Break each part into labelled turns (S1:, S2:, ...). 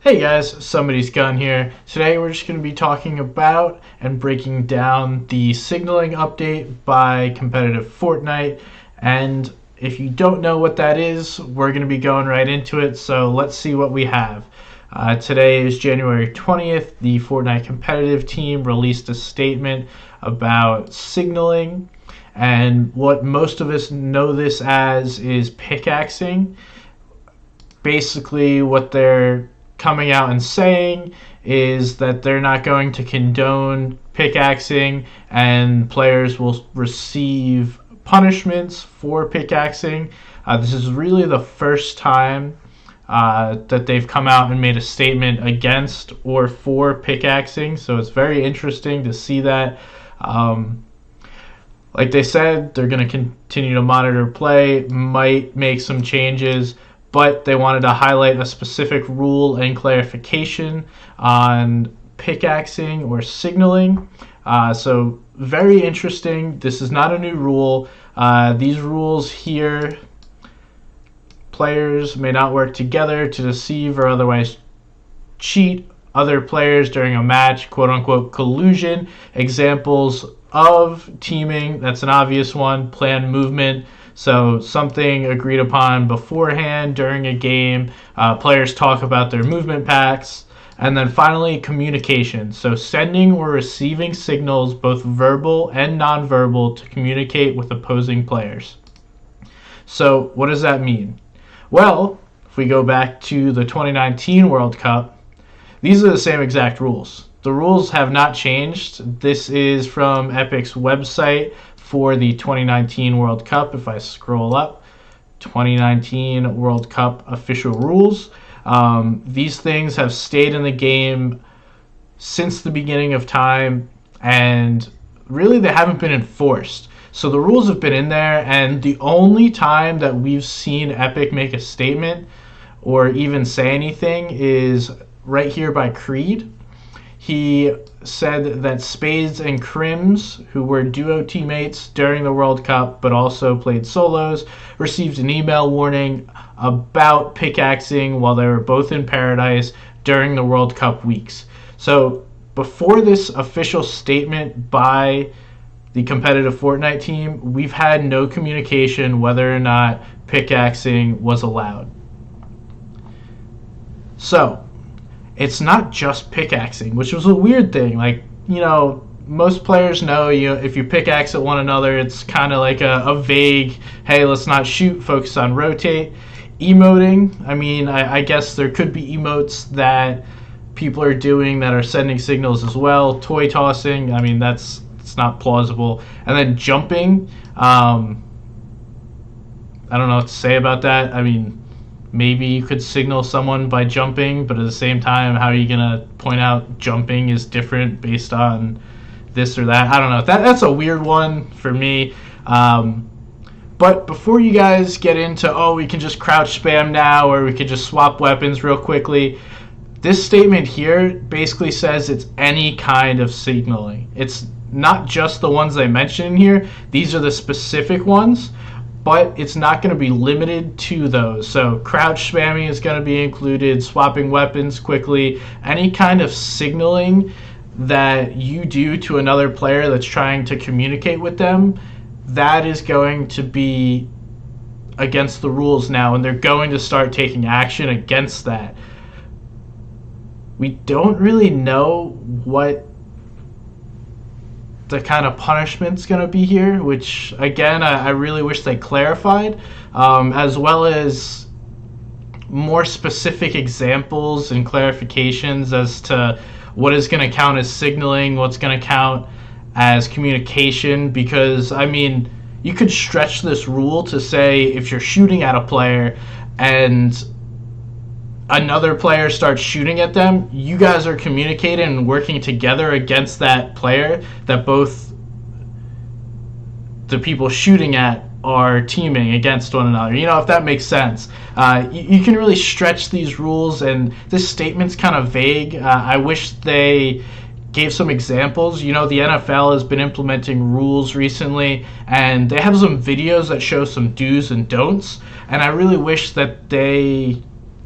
S1: Hey guys, Somebody's Gun here. Today we're just going to be talking about and breaking down the signaling update by competitive Fortnite. And if you don't know what that is, we're going to be going right into it. So let's see what we have. Today is January 20th. The Fortnite competitive team released a statement about signaling. And what most of us know this as is pickaxing. Basically, what they're coming out and saying is that they're not going to condone pickaxing and players will receive punishments for pickaxing. This is really the first time that they've come out and made a statement against or for pickaxing, so it's very interesting to see that. Like they said, they're going to continue to monitor play, might make some changes, but they wanted to highlight a specific rule and clarification on pickaxing or signaling. So very interesting. This is not a new rule. These rules here, players may not work together to deceive or otherwise cheat other players during a match, quote unquote collusion. Examples of teaming, that's an obvious one, planned movement. So something agreed upon beforehand during a game. Players talk about their movement packs. And then finally, communication. So sending or receiving signals, both verbal and nonverbal, to communicate with opposing players. So what does that mean? Well, if we go back to the 2019 World Cup, these are the same exact rules. The rules have not changed. This is from Epic's website for the 2019 World Cup. If I scroll up, 2019 World Cup official rules. These things have stayed in the game since the beginning of time, and really they haven't been enforced. So the rules have been in there, and the only time that we've seen Epic make a statement or even say anything is right here by Creed. He said that Spades and Crims, who were duo teammates during the World Cup but also played solos, received an email warning about pickaxing while they were both in Paradise during the World Cup weeks. So before this official statement by the competitive Fortnite team, we've had no communication whether or not pickaxing was allowed. So it's not just pickaxing, which was a weird thing. Like, most players know, if you pickaxe at one another, it's kind of like a vague, hey, let's not shoot, focus on rotate. Emoting, I guess there could be emotes that people are doing that are sending signals as well. Toy tossing, it's not plausible. And then jumping, I don't know what to say about that. Maybe you could signal someone by jumping, but at the same time, how are you going to point out jumping is different based on this or that? I don't know. That's a weird one for me. But before you guys get into, we can just crouch spam now, or we could just swap weapons real quickly, this statement here basically says it's any kind of signaling. It's not just the ones I mentioned here. These are the specific ones, but it's not going to be limited to those. So crouch spamming is going to be included, swapping weapons quickly, any kind of signaling that you do to another player that's trying to communicate with them, that is going to be against the rules now, and they're going to start taking action against that. We don't really know what the kind of punishment's going to be here, which again I really wish they clarified, as well as more specific examples and clarifications as to what is going to count as signaling, what's going to count as communication, because you could stretch this rule to say if you're shooting at a player and another player starts shooting at them, you guys are communicating and working together against that player that both the people shooting at are teaming against one another. If that makes sense. You can really stretch these rules, and this statement's kind of vague. I wish they gave some examples. The NFL has been implementing rules recently, and they have some videos that show some do's and don'ts, and I really wish that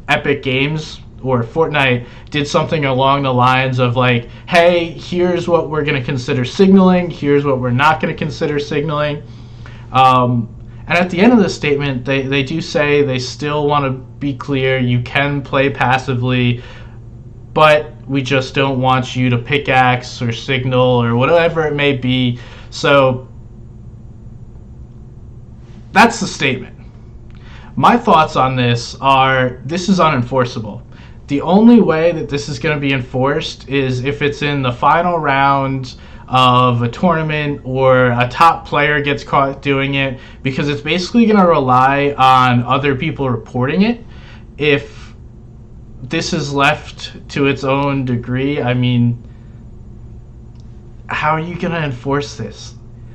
S1: Epic Games or Fortnite did something along the lines of like, hey, here's what we're going to consider signaling, here's what we're not going to consider signaling. And at the end of the statement, they do say they still want to be clear, you can play passively, but we just don't want you to pickaxe or signal or whatever it may be. So that's the statement. My thoughts on this are, this is unenforceable. The only way that this is going to be enforced is if it's in the final round of a tournament or a top player gets caught doing it, because it's basically going to rely on other people reporting it. If this is left to its own degree, I mean, how are you going to enforce this?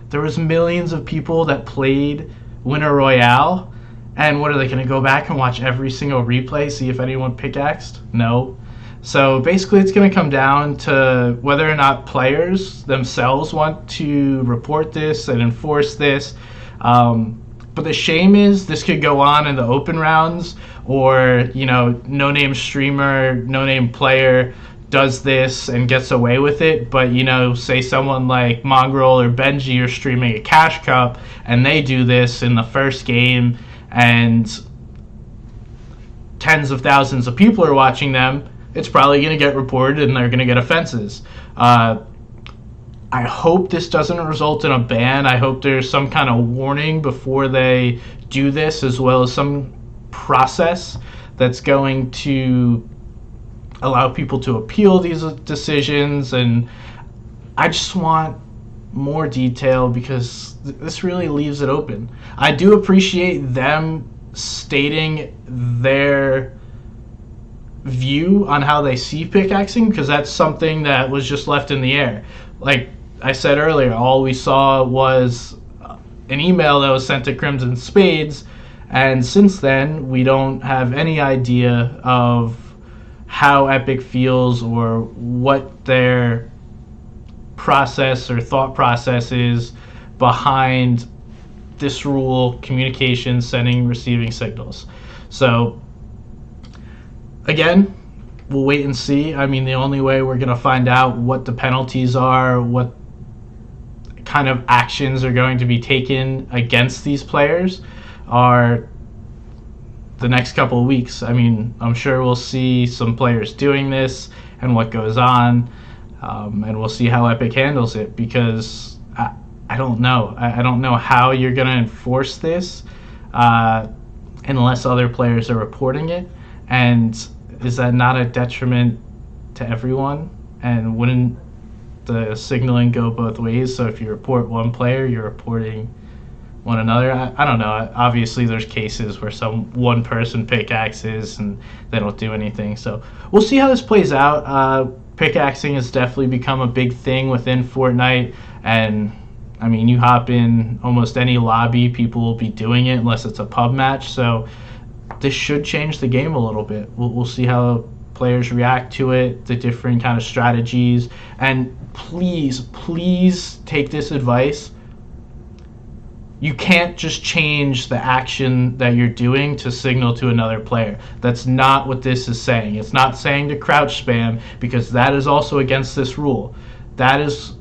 S1: There was millions of people that played Winter Royale, and what are they going to go back and watch every single replay, see if anyone pickaxed? No. So basically it's going to come down to whether or not players themselves want to report this and enforce this. But the shame is this could go on in the open rounds, or, you know, no-name streamer, no-name player does this and gets away with it, but, you know, say someone like Mongrel or Benji are streaming a Cash Cup and they do this in the first game and tens of thousands of people are watching them, it's probably going to get reported and they're going to get offenses. I hope this doesn't result in a ban. I hope there's some kind of warning before they do this, as well as some process that's going to allow people to appeal these decisions. And I just want more detail, because this really leaves it open. I do appreciate them stating their view on how they see pickaxing, because that's something that was just left in the air. Like I said earlier, all we saw was an email that was sent to Crimson Spades, and since then we don't have any idea of how Epic feels or what their process or thought process is behind this rule: communication, sending, receiving signals. So again, we'll wait and see. I mean, the only way we're going to find out what the penalties are, what kind of actions are going to be taken against these players, are the next couple of weeks. I mean, I'm sure we'll see some players doing this and what goes on, and we'll see how Epic handles it, because I don't know. I don't know how you're going to enforce this unless other players are reporting it. And is that not a detriment to everyone? And wouldn't the signaling go both ways? So if you report one player, you're reporting one another. I don't know. Obviously, there's cases where one person pickaxes and they don't do anything. So we'll see how this plays out. Pickaxing has definitely become a big thing within Fortnite, and I mean, you hop in almost any lobby, people will be doing it unless it's a pub match. So this should change the game a little bit. We'll see how players react to it, the different kind of strategies. And please take this advice. You can't just change the action that you're doing to signal to another player. That's not what this is saying. It's not saying to crouch spam, because that is also against this rule. That is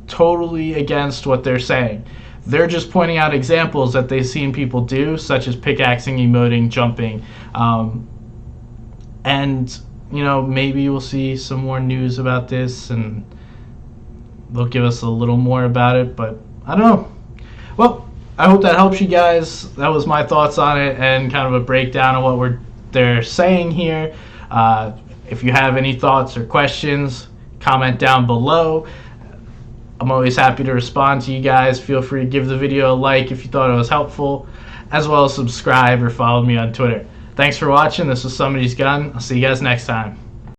S1: totally against what they're saying. They're just pointing out examples that they've seen people do, such as pickaxing, emoting, jumping. And, you know, maybe we'll see some more news about this and they'll give us a little more about it, but I don't know. Well, I hope that helps you guys. That was my thoughts on it and kind of a breakdown of what they're saying here. If you have any thoughts or questions, comment down below. I'm always happy to respond to you guys. Feel free to give the video a like if you thought it was helpful, as well as subscribe or follow me on Twitter. Thanks for watching. This was Somebody's Gun. I'll see you guys next time.